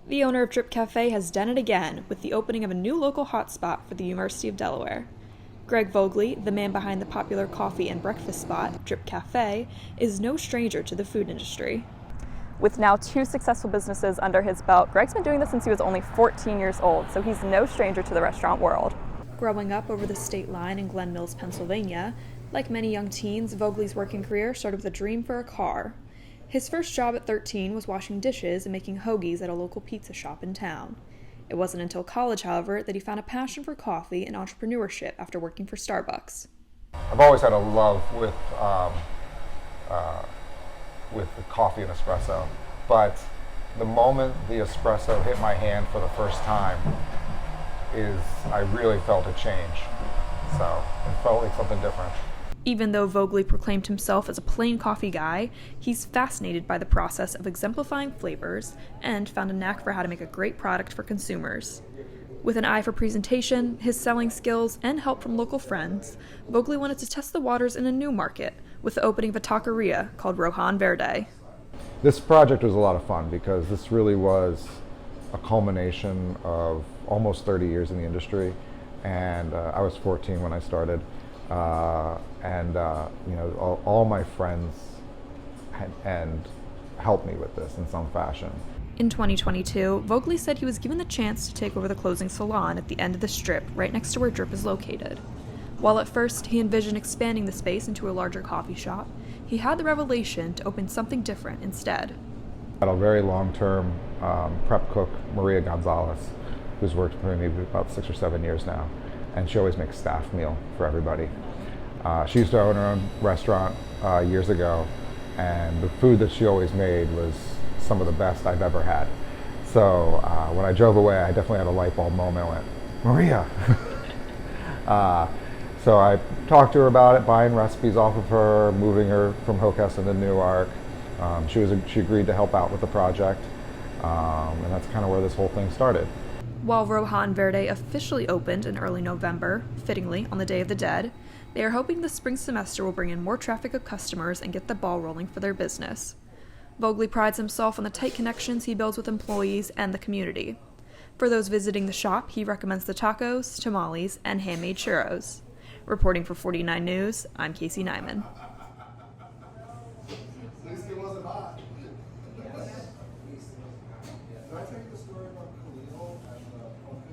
The owner of Drip Cafe has done it again with the opening of a new local hotspot for the University of Delaware. Greg Vogley, the man behind the popular coffee and breakfast spot, Drip Cafe, is no stranger to the food industry. With now 2 successful businesses under his belt, Greg's been doing this since he was only 14 years old, so he's no stranger to the restaurant world. Growing up over the state line in Glen Mills, Pennsylvania, like many young teens, Vogley's working career started with a dream for a car. His first job at 13 was washing dishes and making hoagies at a local pizza shop in town. It wasn't until college, however, that he found a passion for coffee and entrepreneurship after working for Starbucks. I've always had a love with the coffee and espresso, but the moment the espresso hit my hand for the first time I really felt a change. So it felt like something different. Even though Vogley proclaimed himself as a plain coffee guy, he's fascinated by the process of exemplifying flavors and found a knack for how to make a great product for consumers. With an eye for presentation, his selling skills, and help from local friends, Vogley wanted to test the waters in a new market with the opening of a taqueria called Roja Verde. This project was a lot of fun because this really was a culmination of almost 30 years in the industry, and I was 14 when I started. All my friends and helped me with this in some fashion. In 2022, Vogley said he was given the chance to take over the closing salon at the end of the strip right next to where Drip is located. While at first he envisioned expanding the space into a larger coffee shop, he had the revelation to open something different instead. I had a very long-term prep cook, Maria Gonzalez, who's worked with me for about 6 or 7 years now, and she always makes staff meal for everybody. She used to own her own restaurant years ago, and the food that she always made was some of the best I've ever had. So when I drove away, I definitely had a light bulb moment. I went, Maria! So I talked to her about it, buying recipes off of her, moving her from Hocus into Newark. She agreed to help out with the project, and that's kind of where this whole thing started. While Roja Verde officially opened in early November, fittingly on the Day of the Dead, they are hoping the spring semester will bring in more traffic of customers and get the ball rolling for their business. Vogley prides himself on the tight connections he builds with employees and the community. For those visiting the shop, he recommends the tacos, tamales, and handmade churros. Reporting for 49 News, I'm Casey NYMAN.